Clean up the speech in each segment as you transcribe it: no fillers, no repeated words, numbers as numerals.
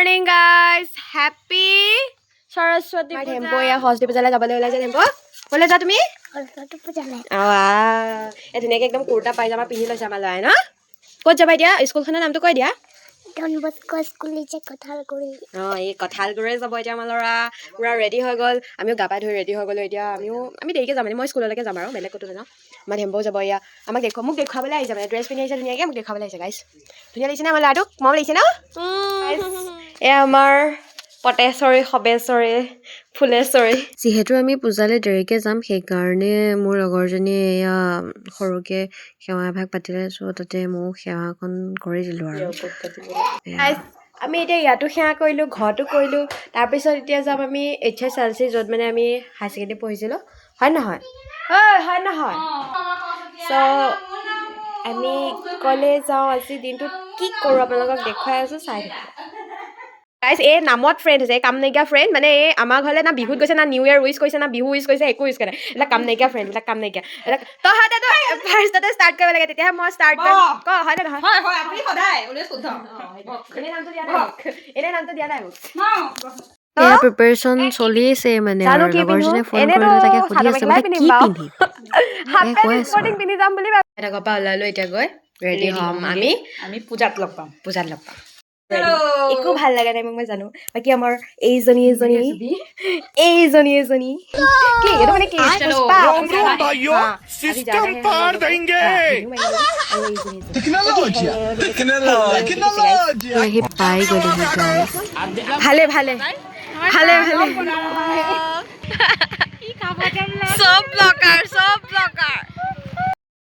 morning, guys. Happy Saraswati Puja. Tempo ya Saraswati Puja la jabale ola je tempo. Bole ja tumi? Saraswati Puja la. Wow. E dhuniya ke ekdam kurta pajama pindi loisa malai na. Kot jaba dia? School khana naam to koi dia? Don Bosco School je Kothalguri. এই কঁঠালগুৰে যাব এতিয়া আমাৰ ল'ৰা পুৰা ready হৈ গ'ল আমিও গা পা ধুই ৰেডি হৈ গ'লো এতিয়া আমি দেৰিকৈ যাম মানে মই স্কুললৈকে যাম আৰু বেলেগ ক'তো নাযাওঁ আমাৰ টেম্পো যাব এয়া আমাক মোক দেখুৱাবলৈ আহিছে মানে ড্ৰেছ পিন্ধি আহিছে ধুনীয়াকৈ মোক দেখুৱাবলৈ আহিছে গাইছ ধুনীয়া লাগিছে নে আমাৰ ল'ৰাটোক মৰম লাগিছে ন এয়া আমাৰ পটেশ্বৰী সবেশ্বৰী ফুলেশ্বৰী যিহেতু আমি পূজালৈ দেৰিকৈ যাম সেইকাৰণে মোৰ লগৰজনীয়ে এয়া সৰুকৈ সেৱা এভাগ পাতিলে চ' তাতে ময়ো সেৱাখন কৰি দিলোঁ আৰু আমি এতিয়া ইয়াতো সেৱা কৰিলোঁ ঘৰতো কৰিলোঁ তাৰপিছত এতিয়া যাম আমি HSLC য'ত মানে আমি হাই ছেকেণ্ডেৰী পঢ়িছিলোঁ হয় নহয় হয় নহয় চ' আমি ক'লে যাওঁ আজি দিনটোত কি কৰোঁ আপোনালোকক দেখুৱাই আছোঁ চাই থাকক গাইজ এই নামত ফ্ৰেণ্ড হৈছে এই কাম নাইকিয়া ফ্ৰেণ্ড মানে এই আমাৰ ঘৰলৈ না বিহুত গৈছে না নিউ ইয়েৰ উইচ কৰিছে না বিহু উইচ কৰিছে একো উইচ কৰে এইবিলাক কাম নাইকিয়া ফ্ৰেণ্ড এইবিলাক কাম নাইকিয়া তহঁতে ফাৰ্ষ্টতে ষ্টাৰ্ট কৰিব লাগে তেতিয়াহে মই ষ্টাৰ্ট কৰিম ক হয় নে নহয় হয় আপুনি সদায় ওলাই শুদ্ধ এনেই নামটো দিয়া নাই মোক এয়া প্ৰিপাৰেচন চলি আছে মানে জানো কি লগৰজনে ফোন এনেতো কৰিলে তাকে সুধি আছে চাদৰ বোলে মেখেলাই কি পিন্ধিম পিন্ধিম কৈ আছো পিন্ধি যাম বুলি এটা গপা ওলালো এতিয়া গৈ ৰেডি হ'ম আমি পূজাত লগ পাম পূজাত লগ পাম একো ভাল লগা নাই মোক মই জানো বাকী আমাৰ এইজনী কি এইটো মানে কি सिस्टम पार देंगे আহি পাই গ'লোহি গাইছ ভালে চব ব্লগাৰ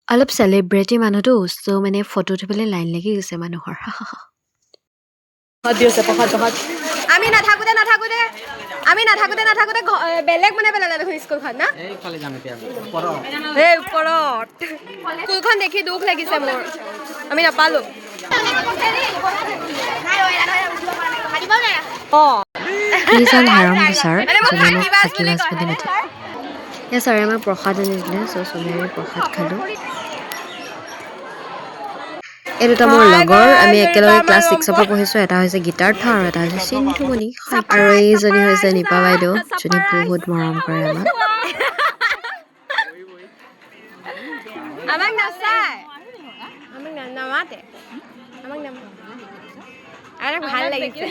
অলপ চেলিব্ৰিটি মানুহটো চ' মানে ফটো উঠিবলৈ লাইন লাগি গৈছে মানুহৰ প্ৰসাদ আমি নাথাকোতে বেলেগ মানে পেলালে দেখোন স্কুলখন না এই ওপৰত স্কুলখন দেখি দুখ লাগিছে মোৰ আমি নাপালো প্লিজ হাৰম ছাৰ যোনে মোক ফাঁকি মাছ বুলি মাতি এয়া ছাৰে আমাক প্ৰসাদ আনি দিলে চ' চবেই প্ৰসাদ খালোঁ এই দুটা মোৰ লগৰ আমি একেলগে ক্লাছ 6ৰ পৰা পঢ়িছোঁ এটা হৈছে গীতাৰ্থ আৰু এটা হৈছে চিন্তুমণি আৰু এইজনী হৈছে নিপা বাইদেউ যোনে বহুত মৰম কৰে আমাক আমাক নাচায় আমাক নামাতে আমাক ভাল লাগিছে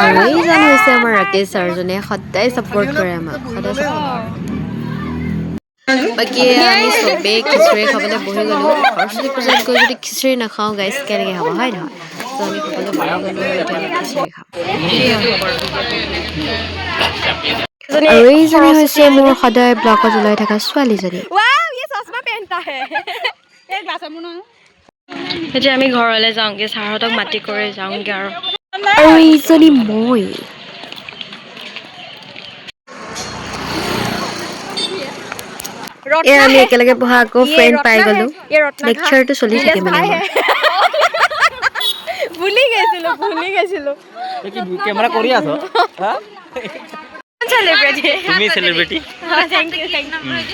আৰু এইজন হৈছে আমাৰ ৰাকেশ ছাৰ যোনে সদায় ছাপোৰ্ট কৰে আমাক সদায় বাকী আমি চবেই খিচিৰি খাবলৈ বহি গ'লোঁ সৰস্বতী পূজাত গৈ যদি খিচিৰি নাখাওঁ গাইছ কেনেকৈ খাব হয় নহয় ত' আমি সকলোৱে বহি গ'লোঁ এতিয়া আমি খিচিৰি খাম আৰু এইজনী হৈছে মোৰ সদায় ব্লগত ওলাই থকা ছোৱালীজনী এতিয়া আমি ঘৰলৈ যাওঁগৈ ছাৰহঁতক মাতি কৰি যাওঁগৈ আৰু এইজনী মই এয়া আমি একেলগে পঢ়া আকৌ ফ্ৰেণ্ড পাই গ'লো লেকচাৰটো চলি থাকে মানে ভুলি গৈছিলো কেমেৰা কৰি আছ তুমি চেলিব্ৰিটি থেংক ইউ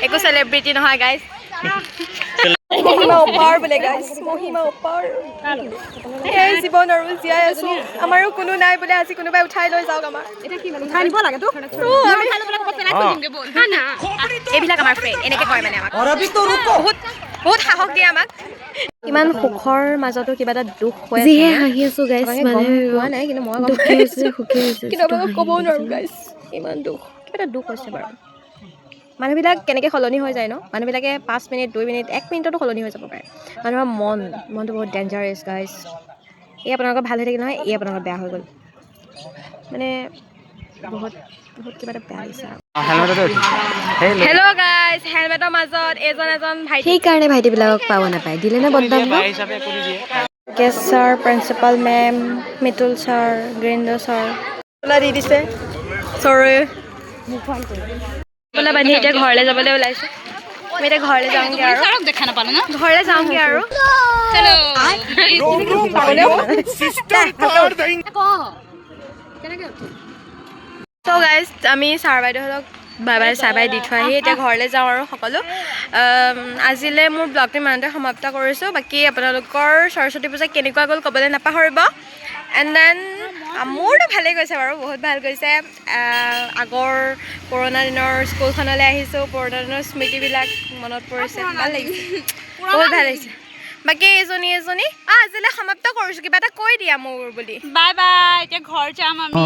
একো চেলিব্ৰিটি নহয় গাইজ মহিমা অপাৰ বোলে গাইজ মহিমা অপাৰ সেই জীৱন আৰু জীয়াই আছো আমাৰো কোনো নাই বোলে আজি কোনোবাই উঠাই লৈ যাওক আমাৰ এইবিলাক আমাৰ ফ্ৰেণ্ড এনেকে কয় মানে আমাক বহুত সাহস দিয়ে আমাক ইমান সুখৰ মাজতো কিবা এটা দুখ হৈ আছে যিহে হাঁহি আছো গাইছ মানে হোৱা নাই কিন্তু মই দুখী হৈছে সুখী হৈছে কিন্তু আপোনালোকক ক'বও নোৱাৰোঁ গাইছ ইমান দুখ কিবা এটা দুখ হৈছে বাৰু মানুহবিলাক কেনেকৈ সলনি হৈ যায় ন মানুহবিলাকে 5 মিনিট 2 মিনিট 1 মিনিটতো সলনি হৈ যাব পাৰে মানুহৰ মনটো বহুত ডেঞ্জাৰাছ গাইছ এই আপোনালোকৰ ভাল হৈ থাকিল নহয় এই আপোনালোকৰ বেয়া হৈ গ'ল মানে বহুত কিবা এটা বেয়া লাগিছে হেল্ল' গাইছ হেলমেটৰ মাজত এজন ভাইটি সেইকাৰণে ভাইটিবিলাকক পাব নাপায় দিলে নে বদনাম ন গেছ sir principal ma'am Mitul sir গ্ৰেণ্ডৰ ছাৰ ওলা দি দিছে চৰে বোলা বান্ধি এতিয়া ঘৰলৈ যাবলৈ ওলাইছোঁ আমি এতিয়া ঘৰলৈ যাওঁগৈ আৰু দেখা নাপালো ন ঘৰলৈ যাওঁগৈ আৰু सिस्टम पार देंगे চ' গাইজ আমি ছাৰ বাইদেউহঁতক বাই বাই চাই বাই দি থৈ আহি এতিয়া ঘৰলৈ যাওঁ আৰু সকলো আজিলৈ মোৰ ব্লগটো ইমানতে সমাপ্ত কৰিছোঁ বাকী আপোনালোকৰ সৰস্বতী পূজা কেনেকুৱা গ'ল ক'বলৈ নাপাহৰিব এণ্ড দেন মোৰতো ভালেই গৈছে বাৰু বহুত ভাল গৈছে আগৰ পুৰণা দিনৰ স্কুলখনলৈ আহিছোঁ পুৰণা দিনৰ স্মৃতিবিলাক মনত পৰিছে ভাল লাগিছে বহুত ভাল লাগিছে বাকী এজনী আজিলৈ সমাপ্ত কৰিছোঁ কিবা এটা কৈ দিয়া মোৰ বুলি বাই বাই এতিয়া ঘৰ যাম আমি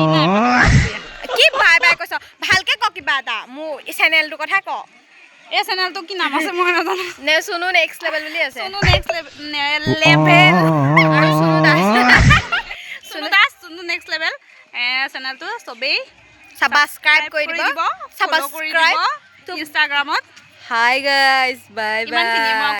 কি বাই বাই কৈছ ভালকে ক কিবা এটা মোৰ চেনেলটোৰ কথা ক এই চেনেলটো কি নাম আছে মই নাজানো নে সুনু নেক্সট লেভেল বুলি আছে সুনু নেক্সট লেভেল আৰু সুনু দাস সুনু নেক্সট লেভেল চেনেলটো চবেই ছাবস্ক্ৰাইব কৰি দিব ছাবস্ক্ৰাইব ইনষ্টাগ্ৰামত হাই গাইজ বাই ইমানখিনিয়ে বাই মই